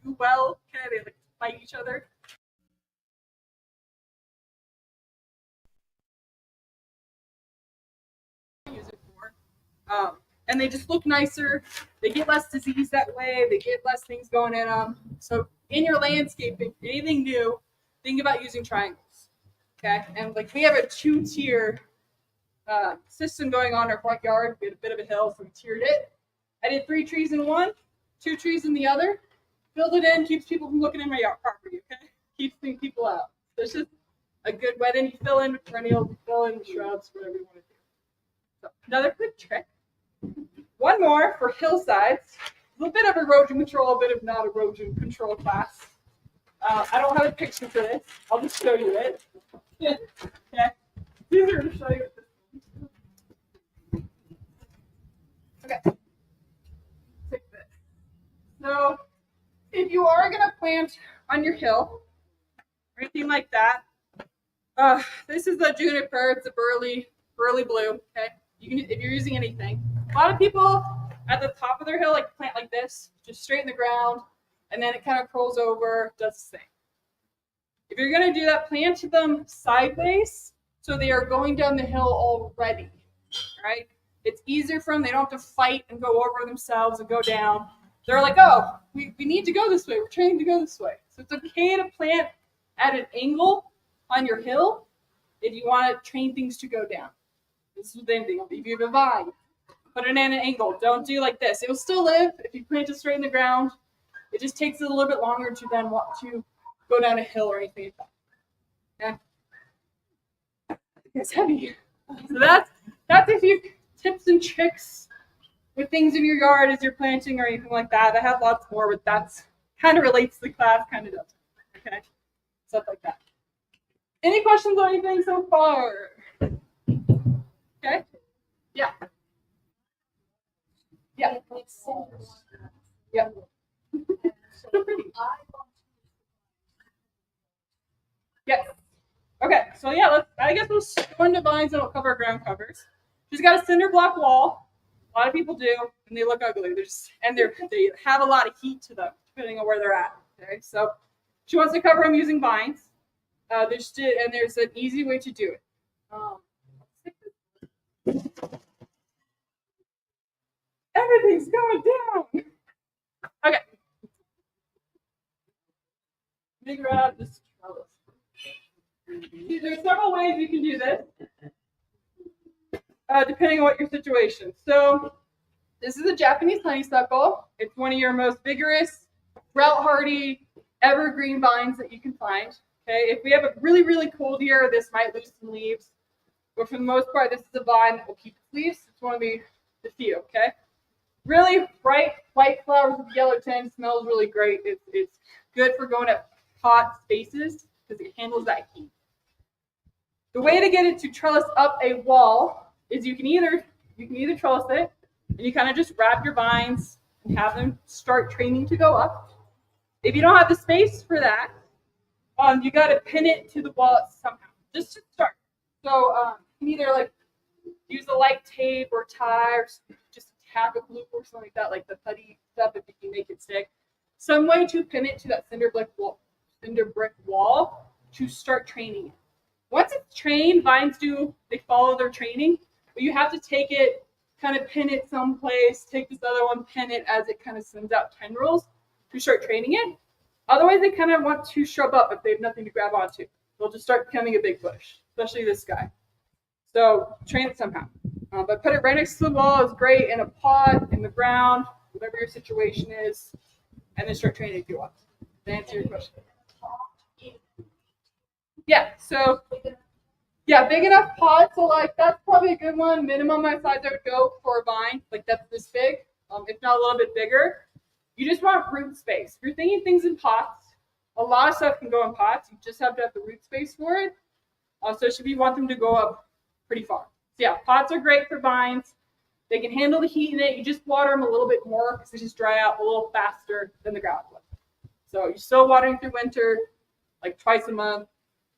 do well. Okay, they like fight each other. Use it for. And they just look nicer. They get less disease that way. They get less things going in them. So in your landscaping, anything new, think about using triangles. Okay, and like we have a 2-tier system going on in our front yard. We had a bit of a hill, so we tiered it. I did 3 trees in one, 2 trees in the other. Filled it in, keeps people from looking in my yard property. Okay, keeps people out. So it's just a good way. Then you fill in with perennials, you fill in with shrubs, whatever you want to do. So another quick trick. One more for hillsides. A little bit of erosion control, a bit of not erosion control class. I don't have a picture for this. I'll just show you it. Okay. It's easier to show you with this. Okay. Take this. So if you are going to plant on your hill or anything like that, this is the juniper. It's a burly blue. Okay. You can, if you're using anything. A lot of people at the top of their hill like to plant like this, just straight in the ground, and then it kind of curls over, does its thing. If you're going to do that, plant them sideways so they are going down the hill already. Right? It's easier for them. They don't have to fight and go over themselves and go down. They're like, oh, we need to go this way. We're trained to go this way. So it's okay to plant at an angle on your hill if you want to train things to go down. This is the same thing. If you have a vine, put it at an angle. Don't do like this. It will still live if you plant it straight in the ground. It just takes it a little bit longer to then want to go down a hill or anything like that. Okay? It's heavy. So that's a few tips and tricks with things in your yard as you're planting or anything like that. I have lots more, but that's kind of relates to the class, kind of doesn't. Okay? Stuff like that. Any questions on anything so far? Okay? Yeah. Yeah. Yeah. So pretty. Yes. Okay, so yeah, I guess we'll go into vines and we'll cover ground covers. She's got a cinder block wall. A lot of people do, and they look ugly. They have a lot of heat to them, depending on where they're at. Okay, so she wants to cover them using vines. There's an easy way to do it. Everything's going down. Okay. Figure out this trellis. There's several ways you can do this, depending on what your situation. So this is a Japanese honeysuckle. It's one of your most vigorous, drought-hardy, evergreen vines that you can find. Okay, if we have a really, really cold year, this might lose some leaves. But for the most part, this is a vine that will keep its leaves. It's one of the few, okay? Really bright white flowers with yellow tint, smells really great. It's good for going at hot spaces because it handles that heat. The way to get it to trellis up a wall is you can either trellis it, and you kind of just wrap your vines and have them start training to go up. If you don't have the space for that, you got to pin it to the wall somehow, just to start. So you can either like use a light tape or tie, or just tack a glue or something like that, like the putty stuff if you can make it stick. Some way to pin it to that cinder brick wall to start training it. Once it's trained, vines they follow their training, but you have to take it, kind of pin it someplace, take this other one, pin it as it kind of sends out tendrils to start training it. Otherwise, they kind of want to shrub up if they have nothing to grab onto. They'll just start becoming a big bush, especially this guy. So train it somehow. But put it right next to the wall is great, in a pot, in the ground, whatever your situation is, and then start training if you want. To answer your question. Yeah, so yeah, big enough pot. So like that's probably a good one. Minimum my size I would go for a vine. Like that's this big. If not a little bit bigger. You just want root space. If you're thinking things in pots, a lot of stuff can go in pots. You just have to have the root space for it. So if you want them to go up pretty far. So yeah, pots are great for vines. They can handle the heat in it. You just water them a little bit more because they just dry out a little faster than the ground would. So you're still watering through winter, like twice a month.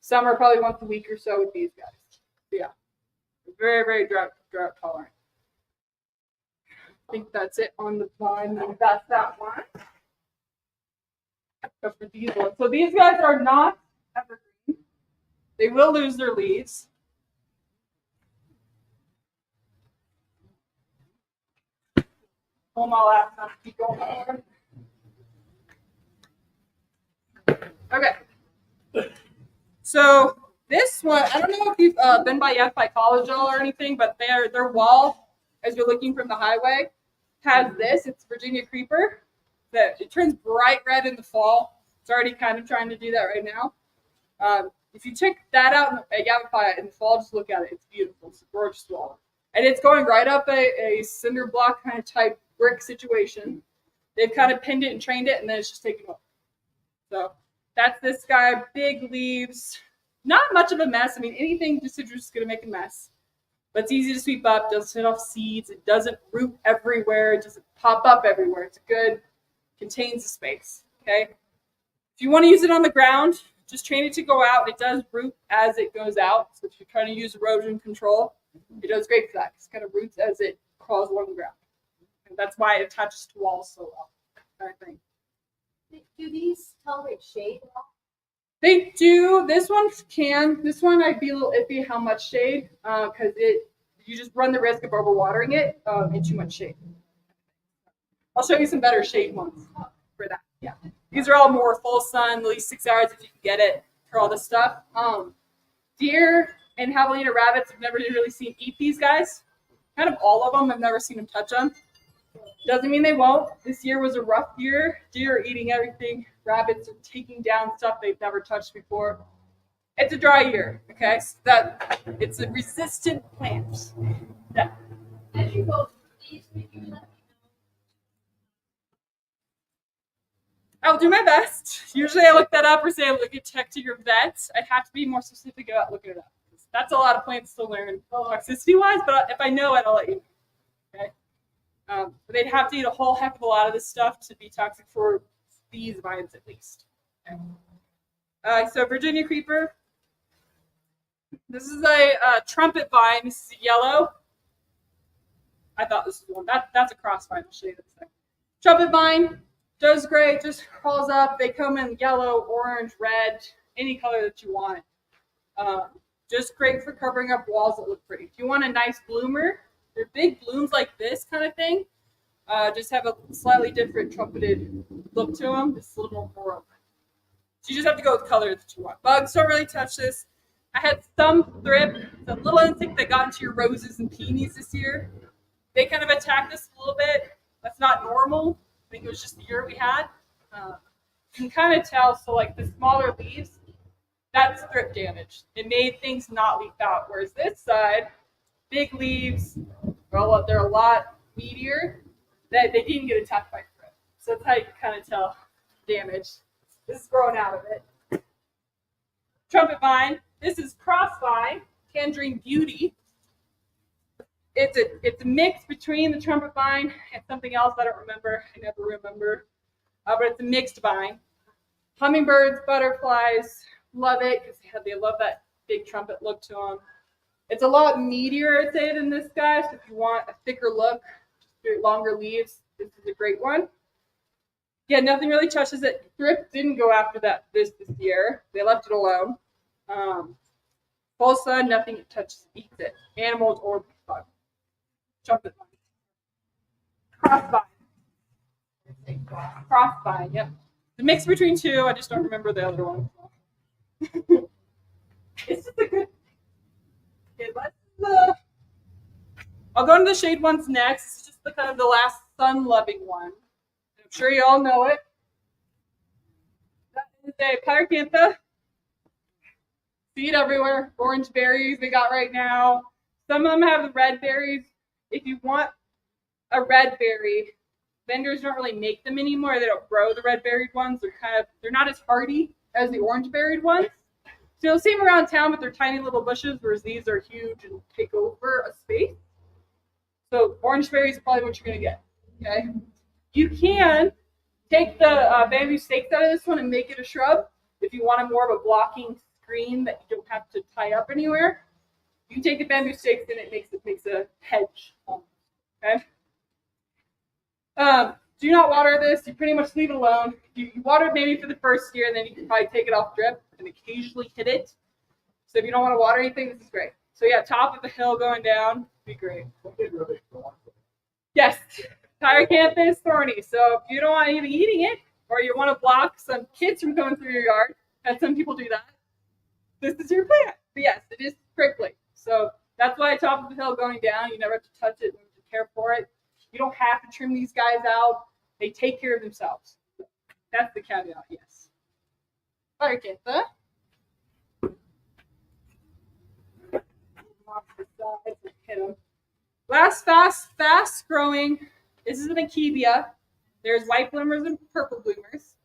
Summer probably once a week or so with these guys. So yeah, very, very drought tolerant. I think that's it on the vine. That's that one. Go for these ones. So these guys are not evergreen. They will lose their leaves. Pull them all out. Keep going forward. Okay. So this one, I don't know if you've been by College Hill or anything, but their wall, as you're looking from the highway, has this. It's Virginia creeper. That it turns bright red in the fall. It's already kind of trying to do that right now. If you check that out at Yavapai in the fall, just look at it. It's beautiful. It's a gorgeous wall. And it's going right up a cinder block kind of type brick situation. They've kind of pinned it and trained it, and then it's just taking over. So that's this guy. Big leaves. Not much of a mess. I mean, anything deciduous is going to make a mess. But it's easy to sweep up. Doesn't hit off seeds. It doesn't root everywhere. It doesn't pop up everywhere. It's good. Contains the space. Okay. If you want to use it on the ground, just train it to go out. It does root as it goes out. So if you're trying to use erosion control, it does great for that. It kind of roots as it crawls along the ground. And that's why it attaches to walls so well. Kind of thing. Do these tolerate shade at all? They do. This one can. This one I'd be a little iffy how much shade, because you just run the risk of overwatering it in too much shade. I'll show you some better shade ones for that. Yeah, these are all more full sun, at least 6 hours if you can get it for all this stuff. Deer and javelina rabbits I've never really seen eat these guys. Kind of all of them. I've never seen them touch them. Doesn't mean they won't. This year was a rough year. Deer are eating everything. Rabbits are taking down stuff they've never touched before. It's a dry year, okay? So that it's a resistant plant. Yeah. As you go through these, maybe let me know. I'll do my best. Usually I look that up or say look at check to your vet. I'd have to be more specific about looking it up. That's a lot of plants to learn toxicity-wise, but if I know it, I'll let you know. Okay? But they'd have to eat a whole heck of a lot of this stuff to be toxic for these vines at least. Okay. So Virginia creeper. This is a trumpet vine. This is a yellow. I thought this was one. That's a cross vine. I'll show you in a second. Trumpet vine does great. Just crawls up. They come in yellow, orange, red, any color that you want. Just great for covering up walls that look pretty. If you want a nice bloomer, they're big blooms like this kind of thing. Just have a slightly different trumpeted look to them. Just a little more open. So you just have to go with color that you want. Bugs don't really touch this. I had some thrip, the little insect that got into your roses and peonies this year. They kind of attacked us a little bit. That's not normal. I think it was just the year we had. You can kind of tell. So like the smaller leaves, that's thrip damage. It made things not leaf out. Whereas this side, big leaves, they're a lot meatier. That they didn't get attacked by thrip. So that's how you kind of tell damage. This is growing out of it. Trumpet vine. This is cross vine, tangerine beauty. It's a mix between the trumpet vine and something else I don't remember. I never remember. But it's a mixed vine. Hummingbirds, butterflies love it because they love that big trumpet look to them. It's a lot meatier, I'd say, than this guy. So if you want a thicker look, longer leaves, this is a great one. Yeah, nothing really touches it. Thrip didn't go after that this year. They left it alone. Full sun, nothing touches, eats it. Animals or bugs. Trumpet vine. Crossvine, yep. The mix between two, I just don't remember the other one. It's just a good. Okay, I'll go into the shade ones next. This is just the kind of the last sun-loving one. I'm sure you all know it. That is a pyracantha. See it everywhere. Orange berries we got right now. Some of them have the red berries. If you want a red berry, vendors don't really make them anymore. They don't grow the red berried ones. They're not as hardy as the orange berried ones. So you'll see them around town, but they're tiny little bushes, whereas these are huge and take over a space. So orange berries is probably what you're going to get. Okay. You can take the bamboo stakes out of this one and make it a shrub. If you want more of a blocking screen that you don't have to tie up anywhere, you can take the bamboo stakes and it makes a hedge. Okay. do not water this. You pretty much leave it alone. You water it maybe for the first year, and then you can probably take it off drip and occasionally hit it. So if you don't want to water anything, this is great. So yeah, top of the hill going down would be great. Yes, Pyrocanthus thorny. So if you don't want anything eating it, or you want to block some kids from going through your yard, and some people do that, this is your plant. But yes, it is prickly. So that's why top of the hill going down, you never have to touch it, you have to care for it. You don't have to trim these guys out. They take care of themselves. That's the caveat, yes. Pyrocanthus. Hit them. Last fast growing. This is an Akebia. There's white bloomers and purple bloomers.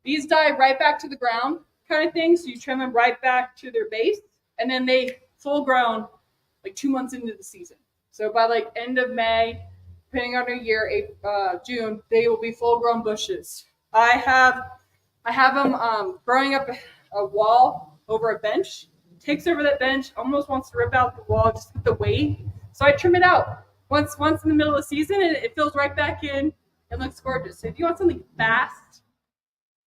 These die right back to the ground kind of thing. So you trim them right back to their base. And then they full grown like 2 months into the season. So by like end of May, depending on your year, June, they will be full grown bushes. I have them growing up a wall over a bench. Takes over that bench, almost wants to rip out the wall just with the weight. So I trim it out once in the middle of the season, and it fills right back in. It looks gorgeous. So if you want something fast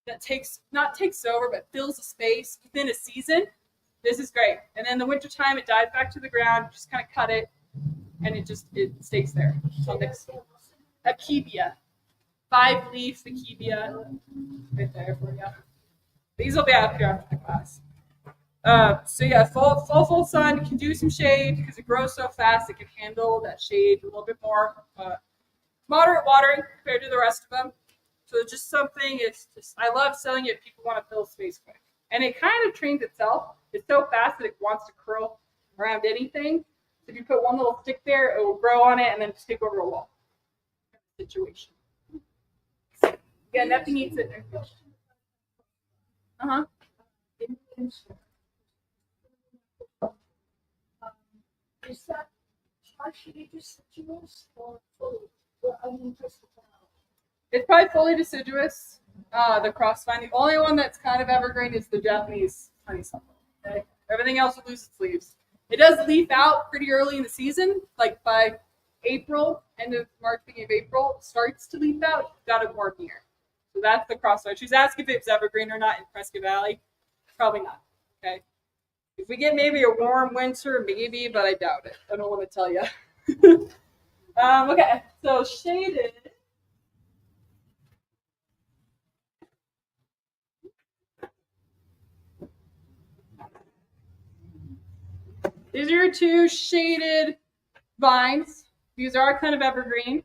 that not takes over, but fills the space within a season, this is great. And then in the wintertime, it dies back to the ground. You just kind of cut it, and it stays there. So next, Akebia, 5-leaf Akebia, right there for you. These will be out here after the class. So yeah, full sun. You can do some shade because it grows so fast. It can handle that shade a little bit more. Moderate watering compared to the rest of them. So it's just something. I love selling it. People want to fill space quick, and it kind of trains itself. It's so fast that it wants to curl around anything. So if you put one little stick there, it will grow on it and then just take over a wall. Situation. Yeah, nothing eats it. Is that partially deciduous or fully? It's probably fully deciduous, the crossvine. The only one that's kind of evergreen is the Japanese honeysuckle. Okay? Everything else will lose its leaves. It does leaf out pretty early in the season, like by April, end of March, beginning of April, starts to leaf out. You've got a warm year. So that's the crossvine. She's asking if it's evergreen or not in Prescott Valley. Probably not. Okay. If we get maybe a warm winter, maybe, but I doubt it. I don't want to tell you. Okay, so shaded. These are your two shaded vines. These are kind of evergreen.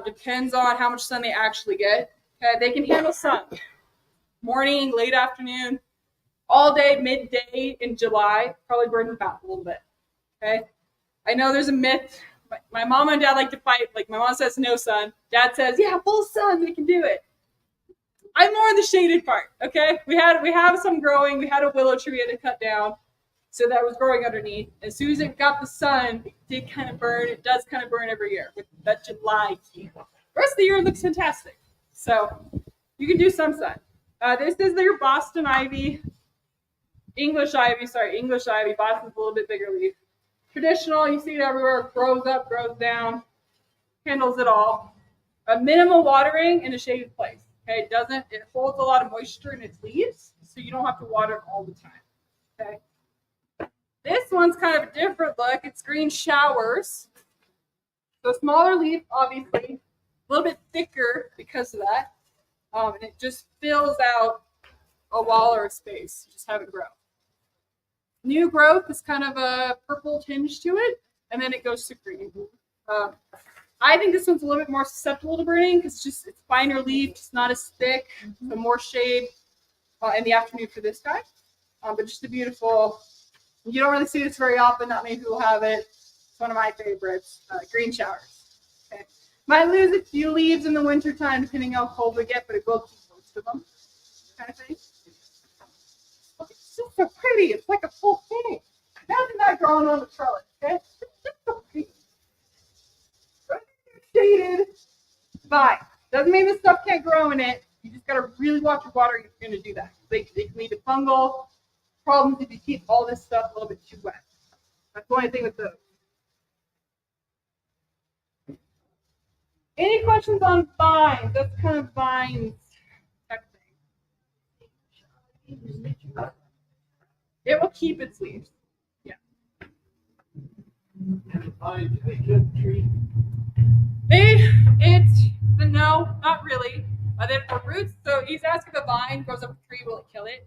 Depends on how much sun they actually get. Okay, they can handle sun. Morning, late afternoon, all day, midday in July. Probably burn them out a little bit. Okay, I know there's a myth. My mom and dad like to fight. Like my mom says no sun. Dad says, yeah, full sun, we can do it. I'm more in the shaded part. Okay, we have some growing. We had a willow tree we had to cut down. So that was growing underneath. As soon as it got the sun, it did kind of burn. It does kind of burn every year with that July heat. The rest of the year looks fantastic. So you can do some sun. This is your Boston ivy. English ivy. Boston's a little bit bigger leaf. Traditional, you see it everywhere. Grows up, grows down. Handles it all. Minimal watering in a shaded place. Okay, it holds a lot of moisture in its leaves, so you don't have to water it all the time. Okay. This one's kind of a different look. It's green showers. So smaller leaf, obviously, a little bit thicker because of that. And it just fills out a wall or a space. You just have it grow. New growth is kind of a purple tinge to it, and then it goes to green. I think this one's a little bit more susceptible to burning because it's finer leaf, it's not as thick, so more shade in the afternoon for this guy. But just a beautiful. You don't really see this very often. Not many people have it. It's one of my favorites. Green showers. Okay. Might lose a few leaves in the wintertime, depending how cold we get, but it will keep most of them. Kind of thing. It's just so pretty. It's like a full thing. Imagine that growing on the trellis. Okay. It's just so pretty. Shaded vine. Doesn't mean this stuff can't grow in it. You just gotta really watch your water if you're gonna do that. They can lead to fungal problems if you keep all this stuff a little bit too wet. That's the only thing with those. Any questions on vines? That's kind of vines type thing. It will keep its leaves. Yeah. No, not really. Then for roots, so he's asking if a vine grows up a tree, will it kill it?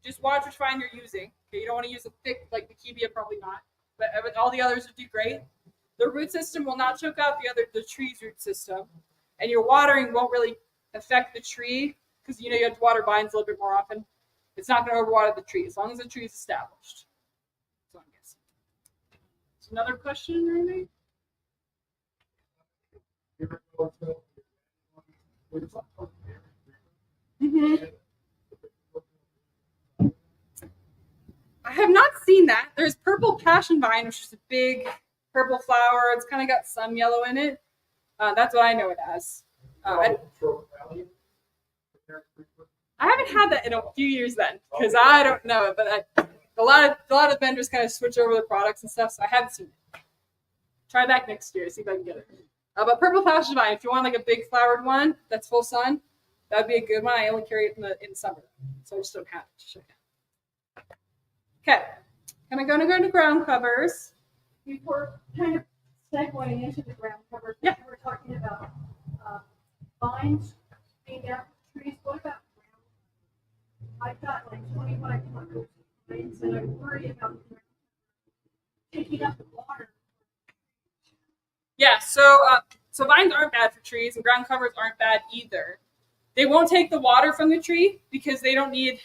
Just watch which vine you're using. Okay, you don't want to use a thick like Akebia, probably not. But all the others would do great. The root system will not choke out the tree's root system, and your watering won't really affect the tree because you have to water vines a little bit more often. It's not going to overwater the tree as long as the tree is established. So I'm guessing. So another question, maybe? Mm-hmm. I have not seen that. There's purple passion vine, which is a big purple flower. It's kind of got some yellow in it. That's what I know it as. I haven't had that in a few years then, because I don't know it. But a lot of vendors kind of switch over the products and stuff, so I haven't seen it. Try back next year, see if I can get it. But purple passion vine, if you want like a big flowered one that's full sun, that would be a good one. I only carry it in summer, so I just don't have it to show you. Okay, I'm going to go into ground covers. Before kind of segueing into the ground covers, yeah, we're talking about vines being down trees. What about ground? I've got like 25 covers vines, and I worry about taking up the water. Yeah, so vines aren't bad for trees, and ground covers aren't bad either. They won't take the water from the tree because they don't need.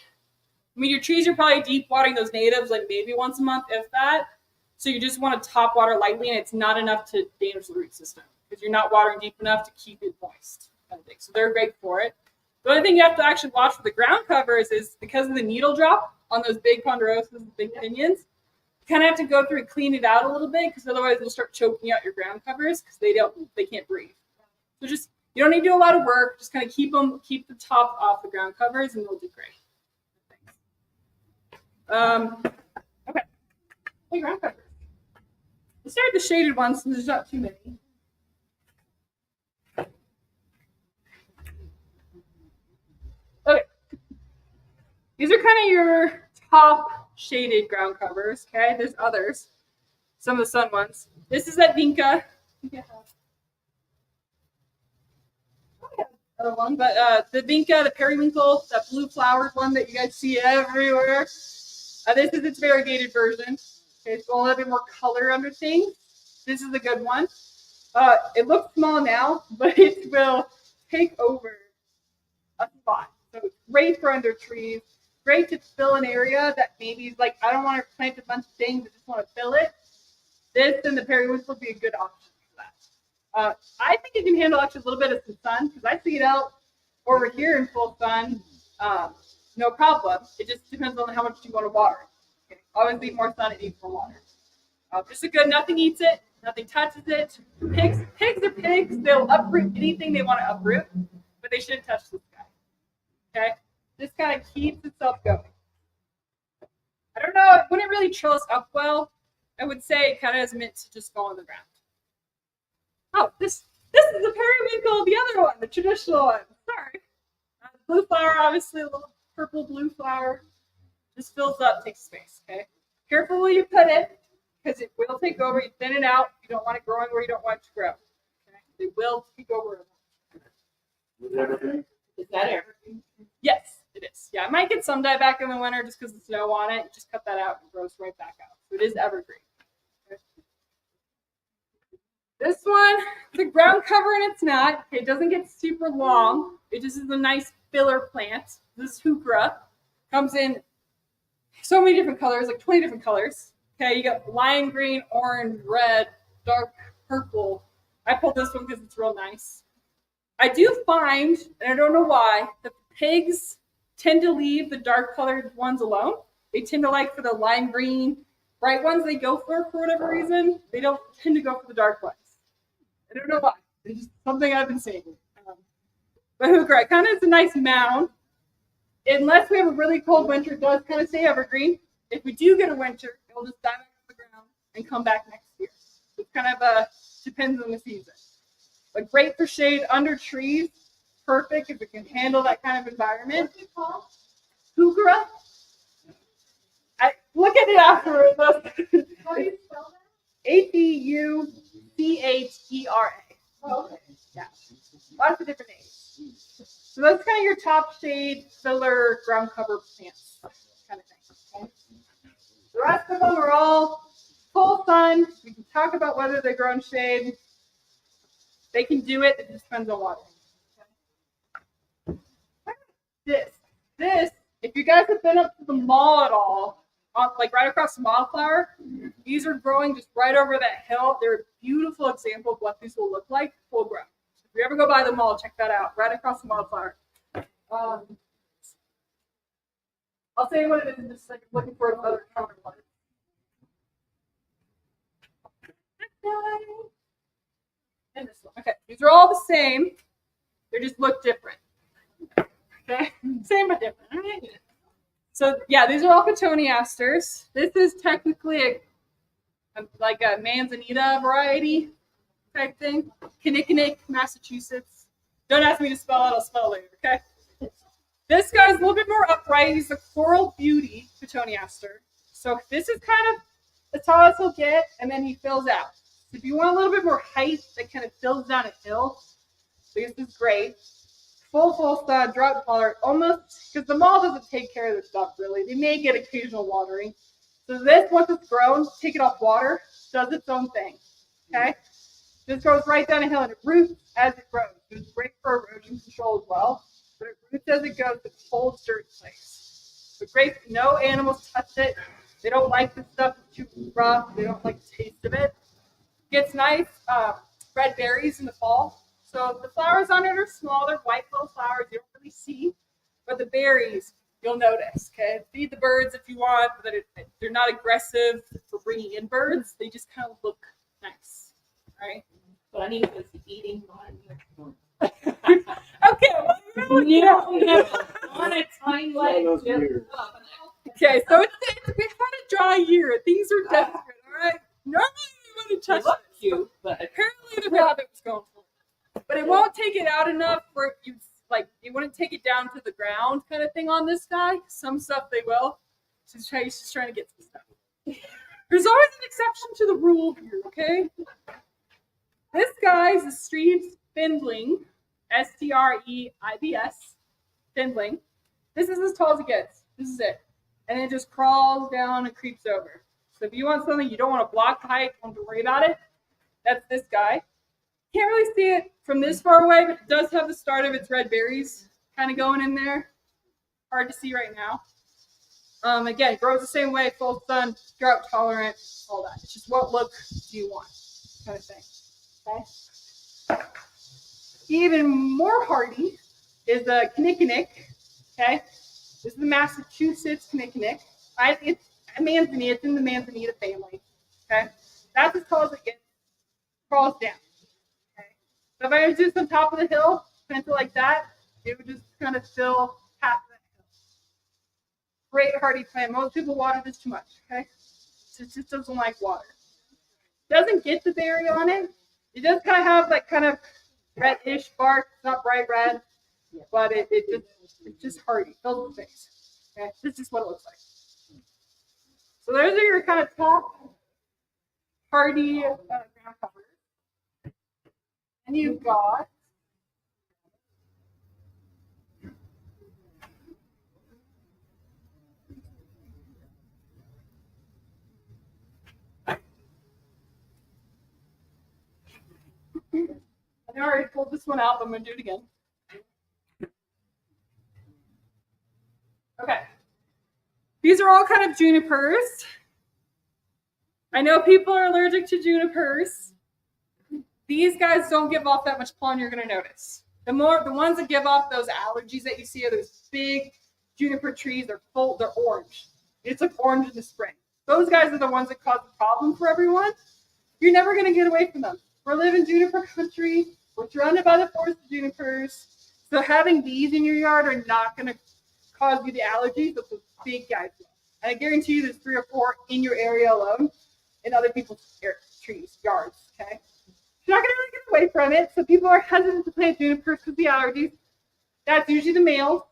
I mean, your trees are probably deep watering those natives like maybe once a month, if that. So you just want to top water lightly, and it's not enough to damage the root system because you're not watering deep enough to keep it moist. Kind of thing. So they're great for it. The only thing you have to actually watch for the ground covers is because of the needle drop on those big ponderosas, big pinions. You kind of have to go through and clean it out a little bit because otherwise it'll start choking out your ground covers because they can't breathe. So you don't need to do a lot of work. Just kind of keep the top off the ground covers, and they'll do great. Okay. Hey, ground covers. Let's start with the shaded ones since there's not too many. Okay. These are kind of your top shaded ground covers. Okay, there's others. Some of the sun ones. This is that Vinca. Other one, but the Vinca, the periwinkle, that blue flowered one that you guys see everywhere. This is its variegated version. Okay, it's a little bit more color under things. This is a good one. It looks small now, but it will take over a spot. So it's great for under trees. Great to fill an area that maybe is like, I don't want to plant a bunch of things, I just want to fill it. This and the periwinkle would be a good option for that. I think it can handle actually a little bit of some sun because I see it out over here in full sun. No problem. It just depends on how much you want to water. Okay. Obviously, more sun, it needs more water. Just a good, nothing eats it, nothing touches it. Pigs are pigs. They'll uproot anything they want to uproot, but they shouldn't touch this guy. Okay? This kind of keeps itself going. I don't know, it wouldn't really trellis up well. I would say it kind of is meant to just go on the ground. Oh, this is the periwinkle, the other one, the traditional one. Sorry. Blue flower, obviously, a little purple blue flower. Just fills up, takes space, okay? Careful where you put it, because it will take over. You thin it out. You don't want it growing where you don't want it to grow. Okay? It will take over. Is that evergreen? Yes, it is. Yeah, it might get some dieback in the winter just because the snow on it. You just cut that out and it grows right back out. So it is evergreen. Okay. This one, the ground cover and it's not. It doesn't get super long. It just is a nice filler plant. This is heuchera. Comes in so many different colors, like 20 different colors. Okay, you got lime green, orange, red, dark purple. I pulled this one because it's real nice. I do find, and I don't know why, that the pigs tend to leave the dark colored ones alone. They tend to like for the lime green, bright ones they go for whatever reason. They don't tend to go for the dark ones. I don't know why. It's just something I've been seeing. But heuchera kind of is a nice mound. Unless we have a really cold winter, it does kind of stay evergreen. If we do get a winter, it'll just die back to the ground and come back next year. It kind of depends on the season. but great for shade under trees. Perfect if it can handle that kind of environment. What's it called? Heuchera. Look at it afterwards. How do you spell that? Heuchera. Oh, okay. Yeah, lots of different names. So that's kind of your top shade, filler, ground cover plants kind of thing. Okay? The rest of them are all full sun. We can talk about whether they grow in shade. They can do it. It just depends on water. This, if you guys have been up to the mall at all, like right across the Wildflower, these are growing just right over that hill. They're a beautiful example of what these will look like full grown. So if you ever go by the mall, check that out. Right across the Wildflower. I'll say what it is in just a second. Looking for another counterpart. And this one. Okay, these are all the same. They just look different. Okay, same but different. All right. So yeah, these are all cotoneasters. This is technically like a manzanita variety type thing. Kinnickinnick, Massachusetts. Don't ask me to spell it. I'll spell it later. Okay. This guy's a little bit more upright. He's a coral beauty cotoneaster. So this is kind of as tall as he'll get, and then he fills out. So if you want a little bit more height that kind of fills down a hill, this is great. Full sun, drought tolerant, almost, because the mall doesn't take care of this stuff really. They may get occasional watering. So this, once it's grown, take it off water, does its own thing. Okay? This grows right down a hill and it roots as it grows. It's great for erosion control as well. But it roots as it goes, it holds dirt in place. So great, no animals touch it. They don't like the stuff that's too rough. They don't like the taste of it. Gets nice red berries in the fall. So the flowers on it are small. They're white little flowers you don't really see. But the berries, you'll notice. Okay, feed the birds if you want, but they're not aggressive for bringing in birds. They just kind of look nice. All right. But I need to eating one. Okay. Well, you know, on a time like this. Okay, so we had a dry year. Things are desperate. All right. Normally we wouldn't touch Look it. cute, but Apparently the rabbit was going for it. But it won't take it out enough where you wouldn't take it down to the ground kind of thing on this guy. Some stuff they will. She's just trying to get some stuff. There's always an exception to the rule here, okay? This guy's a street findling, S-T-R-E-I-B-S, findling. This is as tall as it gets. This is it. And it just crawls down and creeps over. So if you want something, you don't want to block the height, don't have to worry about it. That's this guy. Can't really see it from this far away, but it does have the start of its red berries kind of going in there. Hard to see right now. Again, grows the same way, full sun, drought tolerant, all that. It's just what look do you want kind of thing. Okay. Even more hardy is the kinnickinnick. Okay. This is the Massachusetts kinnickinnick. It's a manzanita. It's in the manzanita family. Okay. That's as tall as it gets. Crawls down. So if I were to do this on top of the hill, something like that, it would just kind of fill half the hill. Great hardy plant. Most people water this too much, okay? It just doesn't like water. Doesn't get the berry on it. It does kind of have like kind of reddish bark. It's not bright red, but it's just hardy. Fills the face. Okay, this is what it looks like. So those are your kind of top hardy ground covers. And you've got I already pulled this one out, but I'm going to do it again. Okay. These are all kind of junipers. I know people are allergic to junipers. These guys don't give off that much pollen you're going to notice. The ones that give off those allergies that you see are those big juniper trees. They're orange. It's like orange in the spring. Those guys are the ones that cause the problem for everyone. You're never going to get away from them. We're living juniper country. We're surrounded by the forest of junipers. So having these in your yard are not going to cause you the allergies that the big guys will. And I guarantee you there's 3 or 4 in your area alone in other people's trees, yards, okay? you're not going to really get away from it. So people are hesitant to plant junipers because of the allergies. That's usually the males.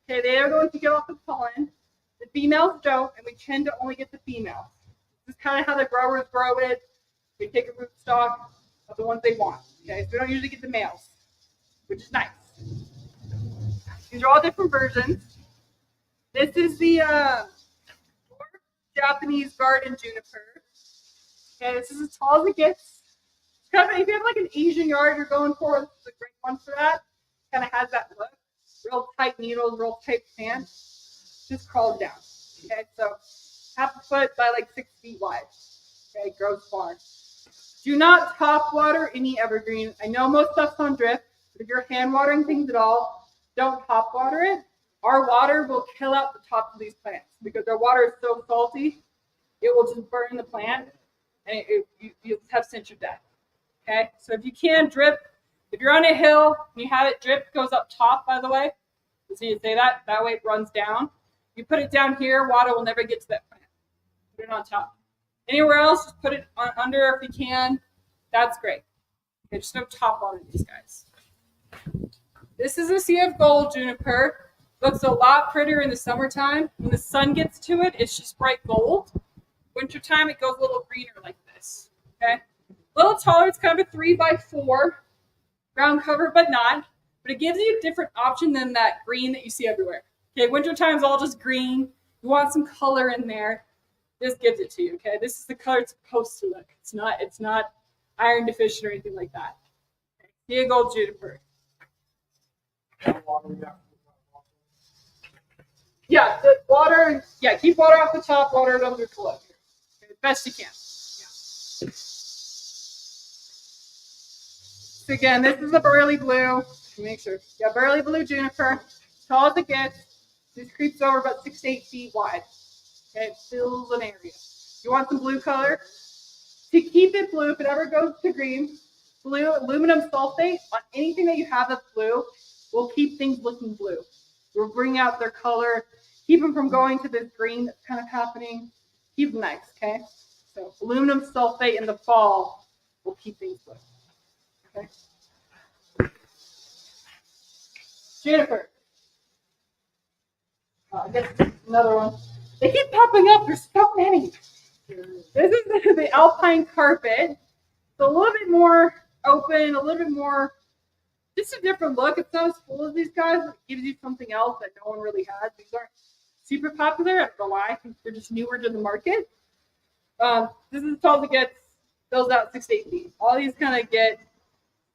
Okay, they are going to give off the pollen. The females don't, and we tend to only get the females. This is kind of how the growers grow it. They take a rootstock of the ones they want. Okay, so we don't usually get the males, which is nice. These are all different versions. This is the Japanese garden juniper. Okay, this is as tall as it gets. It's kind of, if you have like an Asian yard you're going for, this is a great one for that. Kind of has that look. Real tight needles, real tight plant. Just crawls down. Okay, so 1/2 foot by like 6 feet wide. Okay, grows far. Do not top water any evergreen. I know most stuff's on drip, but if you're hand watering things at all, don't top water it. Our water will kill out the tops of these plants because our water is so salty, it will just burn the plant and you'll have stench of death. Okay, so if you can drip, if you're on a hill and you have it drip, goes up top, by the way. So you say that way it runs down. You put it down here, water will never get to that plant. Put it on top. Anywhere else, just put it under if you can. That's great. Okay, just no top water these guys. This is a sea of gold juniper. Looks a lot prettier in the summertime. When the sun gets to it, it's just bright gold. Wintertime, it goes a little greener like this. Okay, a little taller. It's kind of a 3x4 ground cover, but not. But it gives you a different option than that green that you see everywhere. Okay, wintertime's all just green. You want some color in there. This gives it to you. Okay, this is the color it's supposed to look. It's not iron deficient or anything like that. Okay. Sea of gold juniper. Yeah, the water. Yeah, keep water off the top. Water it under below. Okay, best you can. Yeah. So again, this is a burly blue. Make sure. Yeah, burly blue juniper. As tall as it gets. This creeps over about 6 to 8 feet wide. Okay, it fills an area. You want some blue color? To keep it blue, if it ever goes to green, blue aluminum sulfate on anything that you have that's blue will keep things looking blue. It will bring out their color, keep them from going to this green that's kind of happening. Keep them nice, okay? So aluminum sulfate in the fall will keep things blue. Okay. Juniper. I guess another one. They keep popping up. There's so many. This is the alpine carpet. It's a little bit more open, a little bit more, just a different look. It's not as full as these guys. It gives you something else that no one really has. These aren't super popular. I don't know why. I think they're just newer to the market. This is as tall as it gets. Fills out 6 to 8 feet. All these kind of get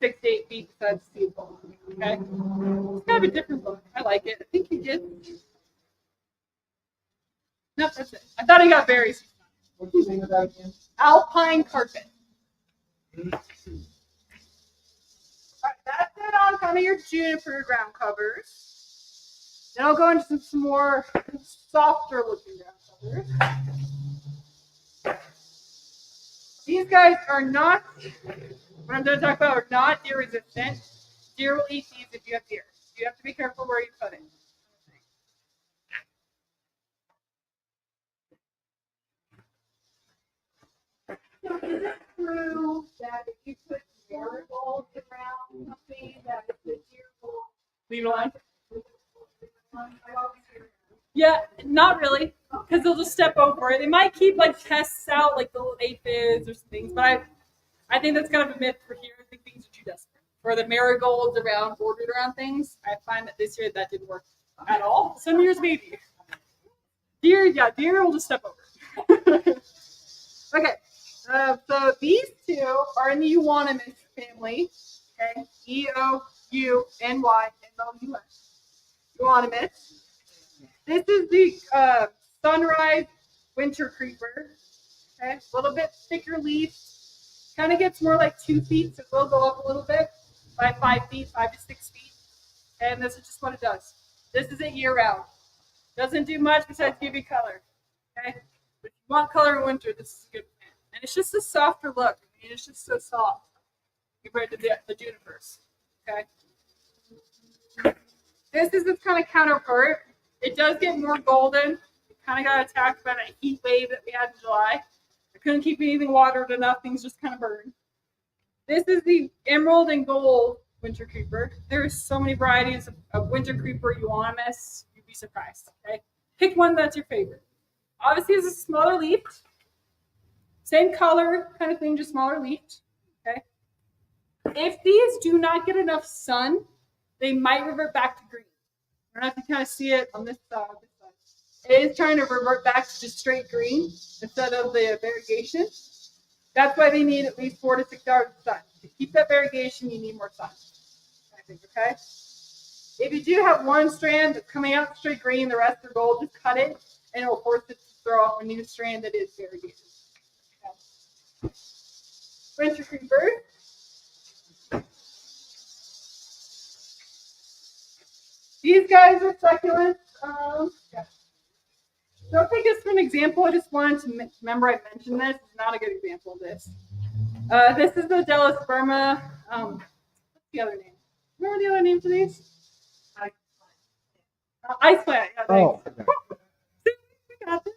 6 to 8 feet besides the seed. Okay? It's kind of a different look. I like it. I think you get. Nope, that's it. I thought I got berries. What's the name of that again? Alpine carpet. All right, that's it on kind of your juniper ground covers. Then I'll go into some more softer looking ground covers. These guys are not, what I'm going to talk about, are not deer resistant. Deer will eat these if you have deer. You have to be careful where you put it. So is it true that if you put marigolds around something that the deer will Leave it alone. I always hear Yeah, not really, because they'll just step over it. They might keep like pests out, like the little aphids or some things, but I think that's kind of a myth for here. I think things are too desperate. For the marigolds around, bordered around things, I find that this year that didn't work at all. Some years maybe. Deer will just step over. Okay. So these two are in the euonymus family. Okay, EOUNYMOUS. Euonymus. This is the sunrise winter creeper. Okay, a little bit thicker leaves. Kind of gets more like 2 feet, so it will go up a little bit by 5 feet, 5 to 6 feet. And this is just what it does. This is it year round. Doesn't do much besides give you color. Okay, but if you want color in winter, this is a good. And it's just a softer look. I mean, it's just so soft compared to the junipers. Okay. This is its kind of counterpart. It does get more golden. It kind of got attacked by that heat wave that we had in July. I couldn't keep anything watered enough. Things just kind of burned. This is the emerald and gold winter creeper. There's so many varieties of winter creeper you want to miss. You'd be surprised. Okay, pick one that's your favorite. Obviously, it's a smaller leaf. Same color kind of thing, just smaller leaf. Okay. If these do not get enough sun, they might revert back to green. I don't know if you kind of see it on this side. It is trying to revert back to just straight green instead of the variegation. That's why they need at least 4 to 6 hours of sun. To keep that variegation, you need more sun. I think, okay? If you do have one strand that's coming out straight green, the rest are gold, just cut it, and it will force it to throw off a new strand that is variegated. Okay. Winter creeper. These guys are succulents. Yeah. Don't take this for an example. I just wanted to remember I mentioned this. It's not a good example of this. This is the Delosperma. What's the other name? Remember the other name for these? Ice plant. Yeah, Oh. we got this.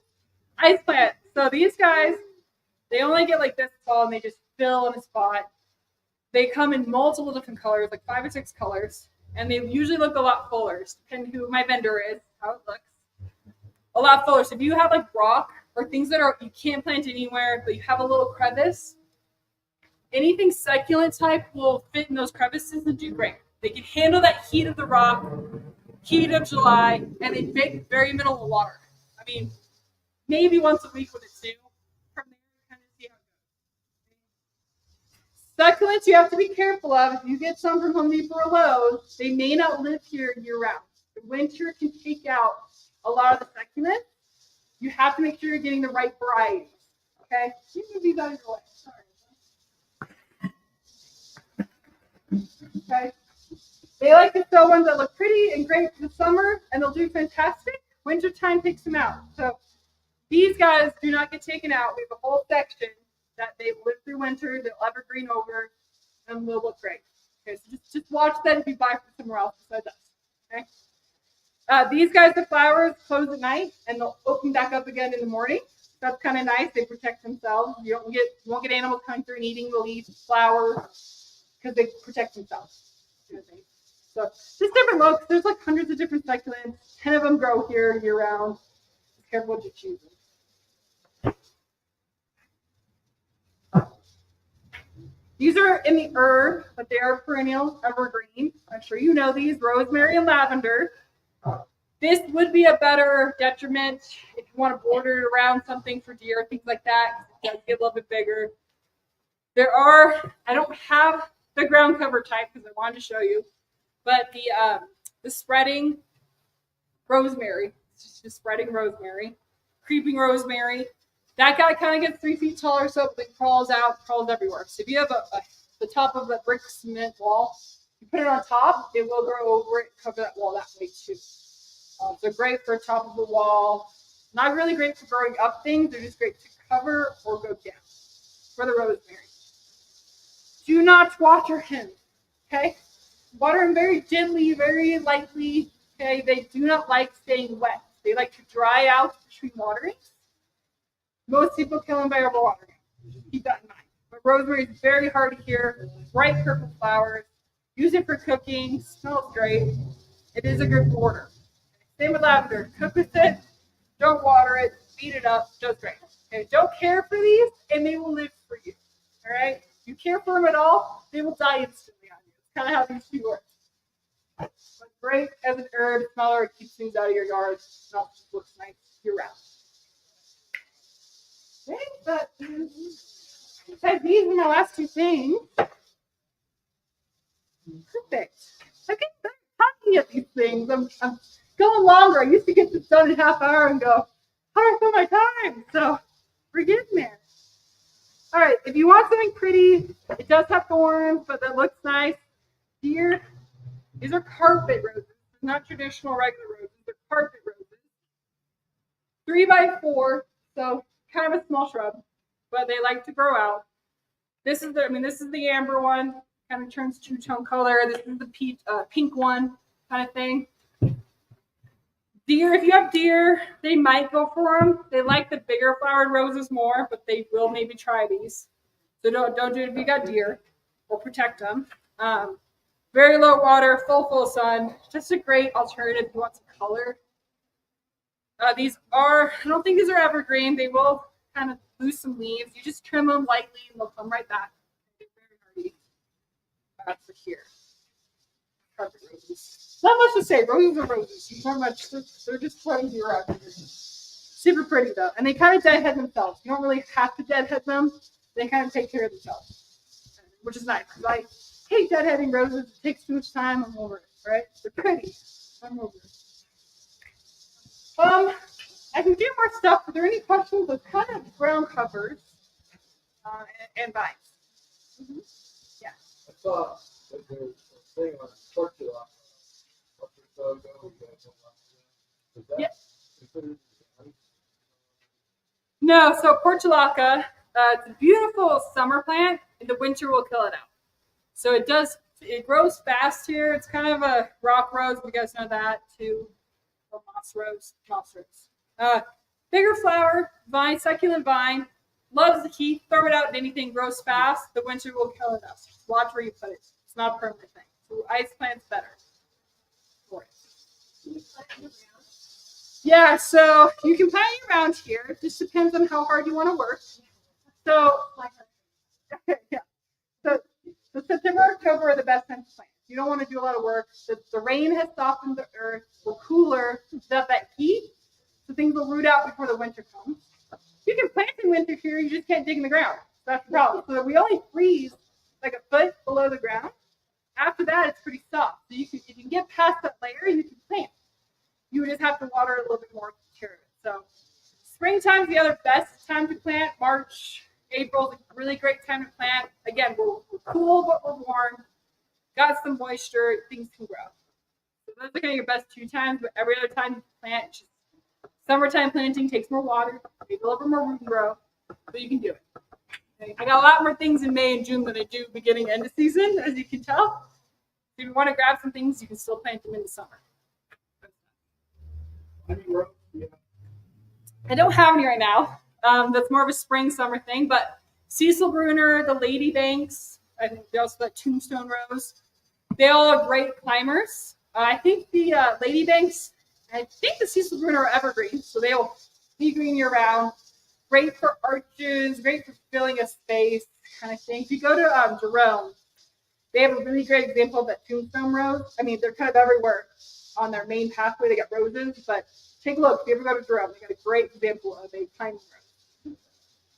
Ice plant. So these guys, they only get like this tall and they just fill in a spot. They come in multiple different colors, like 5 or 6 colors, and they usually look a lot fuller, depending who my vendor is, how it looks. A lot fuller. So if you have like rock or things that are you can't plant anywhere, but you have a little crevice, anything succulent type will fit in those crevices and do great. They can handle that heat of the rock, heat of July, and they make very minimal water. I mean, maybe once a week when it's new. From there, kind of see how it goes. Succulents you have to be careful of. If you get some from Home Depot or Lowe's, they may not live here year round. The winter can take out a lot of the succulents. You have to make sure you're getting the right varieties. Okay? You move these out of your way. Sorry. Okay. They like to sell ones that look pretty and great for the summer, and they'll do fantastic. Wintertime takes them out. So these guys do not get taken out. We have a whole section that they live through winter, they'll evergreen over, and will look great. Okay, so just watch that if you buy from somewhere else besides us. Okay. These guys, the flowers close at night and they'll open back up again in the morning. That's kind of nice. They protect themselves. You won't get animals coming through and eating the leaves, flowers, because they protect themselves. So just different looks. There's like hundreds of different succulents. 10 of them grow here year round. Be careful what you choose. These are in the herb, but they are perennial, evergreen. I'm sure you know these, rosemary and lavender. This would be a better detriment if you want to border it around something for deer, things like that. It does get a little bit bigger. I don't have the ground cover type because I wanted to show you, but the spreading rosemary, it's just spreading rosemary, creeping rosemary. That guy kind of gets 3 feet taller, so it crawls out, crawls everywhere. So if you have the top of a brick cement wall, you put it on top, it will grow over it, cover that wall that way too. They're great for top of the wall. Not really great for growing up things. They're just great to cover or go down for the rosemary. Do not water him, okay? Water him very gently, very lightly, okay? They do not like staying wet. They like to dry out between waterings. Most people kill them by overwatering. Keep that in mind. But rosemary is very hard to hear. Bright purple flowers. Use it for cooking. Smells great. It is a good border. Same with lavender. Cook with it. Don't water it. Beat it up. Does great. Okay. Don't care for these, and they will live for you. All right. If you care for them at all, they will die instantly on you. It's kind of how these two work. But great as an herb smeller. It keeps things out of your yard. Smells just looks nice year round. Okay, but besides these are my last 2 things. Perfect. I get talking at these things. I'm going longer. I used to get this done in half hour and go, how do I fill my time? So forgive me. All right, if you want something pretty, it does have thorns, but that looks nice. Here, these are carpet roses, not traditional regular roses. They're carpet roses. 3 by 4, so kind of a small shrub, but they like to grow out. This is the amber one. Kind of turns two-tone color. This is the pink one, kind of thing. Deer, if you have deer, they might go for them. They like the bigger flowered roses more, but they will maybe try these. So don't do it if you got deer. will protect them. Very low water, full sun. Just a great alternative if you want some color. These are, I don't think these are evergreen. They will kind of lose some leaves. You just trim them lightly and they'll come right back. They're very hardy. For here. Carpet roses. Not much to say. Roses are roses. Not much. They're just crazy around here. Super pretty though. And they kind of deadhead themselves. You don't really have to deadhead them. They kind of take care of themselves. Which is nice. Because I hate deadheading roses. It takes too much time. I'm over it. Right? They're pretty. I'm over it. I can do more stuff. Are there any questions with kind of ground covers and vines? Mm-hmm. Yeah. I saw that there's a thing on pergola. Yeah. No, so portulaca, it's a beautiful summer plant. In the winter, will kill it out. So it grows fast here. It's kind of a rock rose. You guys know that too. Or moss rose. Bigger flower, vine, succulent vine, loves the heat, throw it out and anything grows fast. The winter will kill it out. Just watch where you put it. It's not a permanent thing. So ice plant's better for it. Yeah, so you can plant it around here. It just depends on how hard you want to work. So, yeah. So September, October are the best times to plant. You don't want to do a lot of work. The rain has softened the earth. We're cooler. Without that heat, so things will root out before the winter comes. You can plant in winter here. You just can't dig in the ground. That's the problem. So we only freeze like a foot below the ground. After that, it's pretty soft. So you can get past that layer, you can plant. You would just have to water it a little bit more to cure it. So springtime is the other best time to plant. March, April is a really great time to plant. Again, we're cool, but we're warm. Got some moisture, things can grow. So those are kind of your best 2 times, but every other time you plant, just summertime planting takes more water, takes a little bit more root and grow, but you can do it. Okay. I got a lot more things in May and June than I do beginning end of season, as you can tell. If you want to grab some things, you can still plant them in the summer. I don't have any right now. That's more of a spring, summer thing, but Cecilbrunner, the ladybanks, I think they also got tombstone rose. They all are great climbers. I think the ladybanks, I think the Cecilbrunner are evergreen, so they'll be green year round. Great for arches, great for filling a space, kind of thing. If you go to Jerome, they have a really great example of that tombstone rose. I mean, they're kind of everywhere on their main pathway. They got roses, but take a look. If you ever go to Jerome, they got a great example of a climbing rose.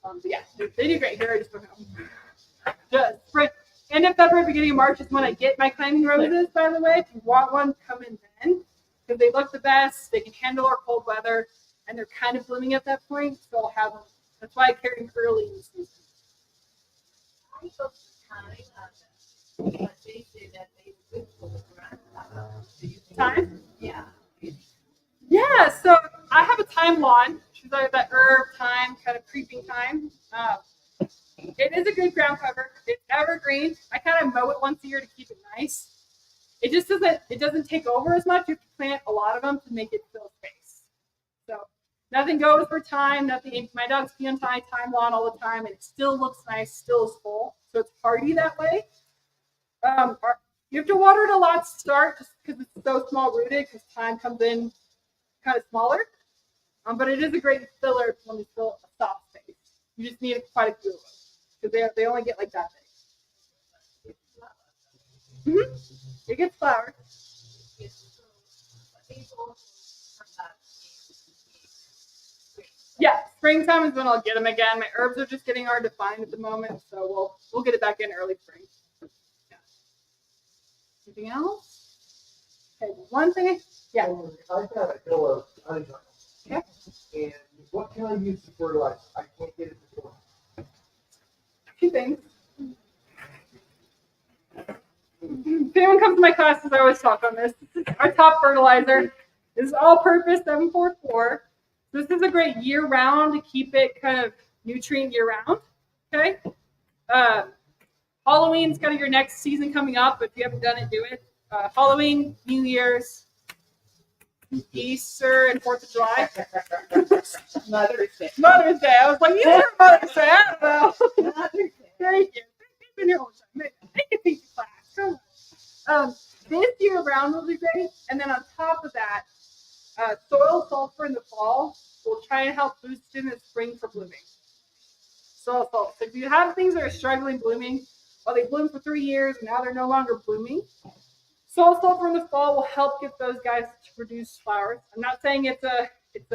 But yeah, they do great here. I just don't know. Just spring. End of February, beginning of March is when I get my climbing roses, by the way. If you want one, come in then. Because they look the best. They can handle our cold weather. And they're kind of blooming at that point. So I'll have them. That's why I carry them early in the season. Time? Yeah. Yeah, so I have a thyme lawn. She's like that herb thyme, kind of creeping thyme. It is a good ground cover. It's evergreen. I kind of mow it once a year to keep it nice. It just doesn't take over as much. You have to plant a lot of them to make it fill space. So nothing goes for thyme, nothing. My dogs pee on thyme lawn all the time, and it still looks nice, still is full. So it's hardy that way. You have to water it a lot to start just because it's so small rooted, because thyme comes in kind of smaller. But it is a great filler when you fill a soft space. You just need quite a few of them because they only get like that big. Mm-hmm. It gets flowered. Yeah, springtime is when I'll get them again. My herbs are just getting hard to find at the moment, so we'll get it back in early spring. Yeah. Anything else? Okay, one thing. Yeah. I've got a hill of honeysuckle. Okay. And what can I use to fertilize? I can't get it to grow. 2 things. If anyone comes to my classes, I always talk on this. This is our top fertilizer. This is all-purpose 744. This is a great year-round to keep it kind of nutrient year-round. Okay. Halloween's kind of your next season coming up. If you haven't done it, do it. Halloween, New Year's, Easter, and 4th of July. Mother's Day. Mother's Day. I was like, Easter, Mother's Day. I don't know. Mother's Day. Thank you. You've been here all the time. blooming. Soil salt. So if you have things that are struggling blooming, or they bloom for 3 years and now they're no longer blooming, soil salt from the fall will help get those guys to produce flowers. I'm not saying it's a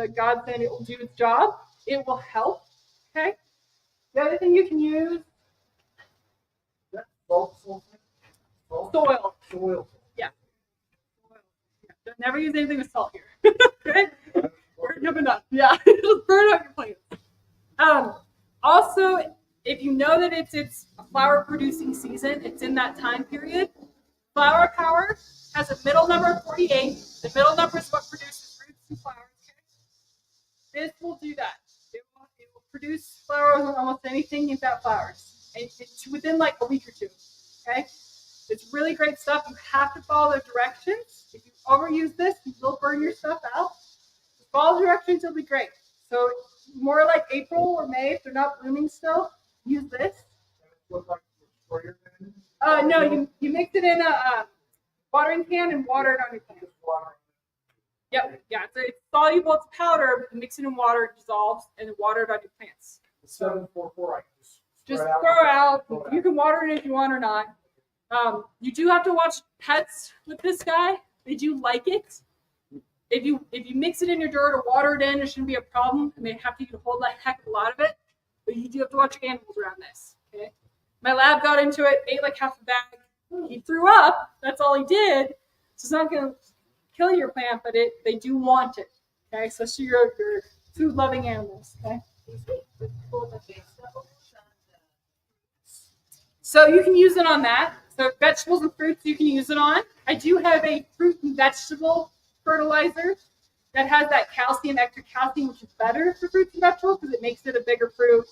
godsend, it will do its job. It will help. Okay. The other thing you can use soil. Soil. Yeah. Never use anything with salt here. Okay? We're jumping up. Yeah. Just burn out your plants. Also, if you know that it's a flower producing season, it's in that time period. Flower power has a middle number of 48. The middle number is what produces roots and flowers. Okay? This will do that. It will produce flowers on almost anything you've got flowers. And it's within like a week or two. Okay? It's really great stuff. You have to follow the directions. If you overuse this, you will burn your stuff out. Follow the directions, it'll be great. So more like April or May, if they're not blooming still, use this. No, you mix it in a watering can and water it on your plant. Yep, yeah, it's soluble, it's powder, but you mix it in water, it dissolves, and then water it on your plants. 744. I Just throw out. You can water it if you want or not. You do have to watch pets with this guy. They do like it. If you mix it in your dirt or water it in, it shouldn't be a problem. I may have to eat a whole heck of a lot of it, but you do have to watch your animals around this. Okay. My lab got into it, ate like half a bag. He threw up. That's all he did. So it's not going to kill your plant, but they do want it. Okay, especially your food-loving animals. Okay. So you can use it on that. So vegetables and fruits you can use it on. I do have a fruit and vegetable fertilizer that has that calcium, extra calcium, which is better for fruits and vegetables because it makes it a bigger fruit,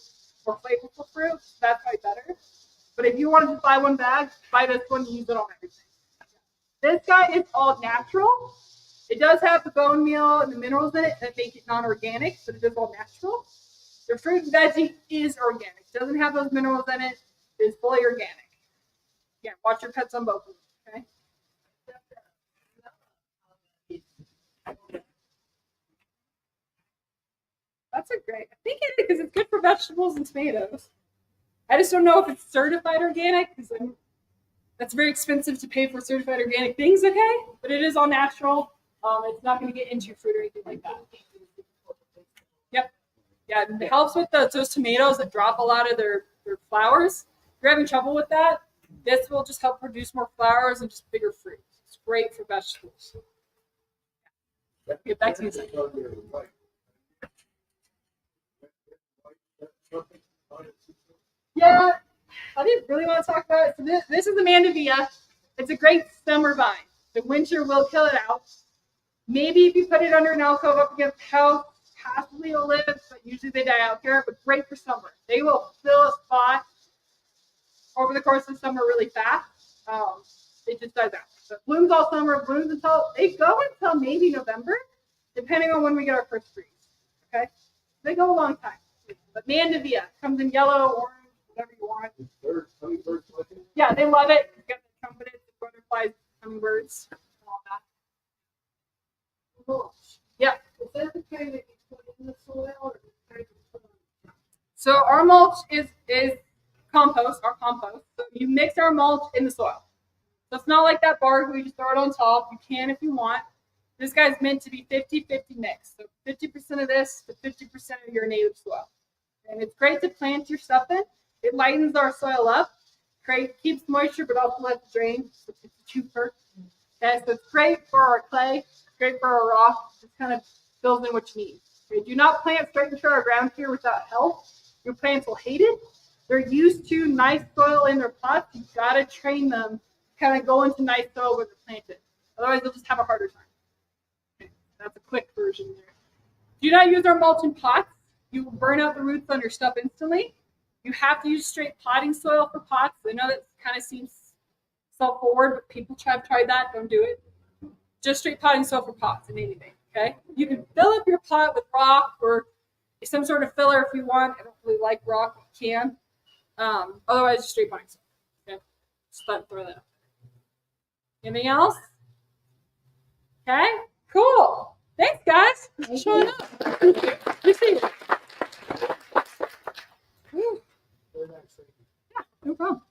more flavorful fruit. So that's probably better. But if you want to just buy one bag, buy this one and use it on everything. This guy is all natural. It does have the bone meal and the minerals in it that make it non-organic, but it is all natural. The fruit and veggie is organic. It doesn't have those minerals in it. It is fully organic. Yeah, watch your pets on both of them, okay? That's a great. I think it is because it's good for vegetables and tomatoes. I just don't know if it's certified organic because that's very expensive to pay for certified organic things, okay? But it is all natural. It's not going to get into your fruit or anything like that. Yep. Yeah, it helps with those tomatoes that drop a lot of their flowers. If you're having trouble with that, this will just help produce more flowers and just bigger fruit. It's great for vegetables. Get back to you. Yeah, I didn't really want to talk about it. So this is the mandevilla. It's a great summer vine. The winter will kill it out. Maybe if you put it under an alcove up against the house, possibly it'll live, but usually they die out here. But great for summer. They will fill a spot over the course of summer really fast. It just does that. So it blooms all summer, blooms until maybe November, depending on when we get our first freeze. Okay? They go a long time. But mandevilla comes in yellow, orange, whatever you want. Yeah, they love it. You've got the trumpeters, the butterflies, hummingbirds, and all that. Mulch. Yeah. Is that the kind that you put in the soil or the kind you put on? So our mulch is compost, our compost. So you mix our mulch in the soil. So it's not like that bark where you just throw it on top. You can if you want. This guy's meant to be 50-50 mix. So 50% of this to 50% of your native soil. And it's great to plant your stuff in. It lightens our soil up. Keeps moisture, but also lets it drain. So it's cheaper. Okay, so it's great for our clay. It's great for our rock. It kind of fills in what you need. Okay, do not plant straight into our ground here without help. Your plants will hate it. They're used to nice soil in their pots. You've got to train them to kind of go into nice soil where they're planted. Otherwise, they'll just have a harder time. Okay, that's a quick version there. Do not use our mulch in pots. You will burn out the roots on your stuff instantly. You have to use straight potting soil for pots. I know that kind of seems self-forward, but people have tried that. Don't do it. Just straight potting soil for pots and anything. Okay. You can fill up your pot with rock or some sort of filler if you want. I don't really like rock. You can. Otherwise, just straight potting soil. Okay. Just throw that up. Anything else? Okay. Cool. Thanks, guys. For showing up. Appreciate it. No problem.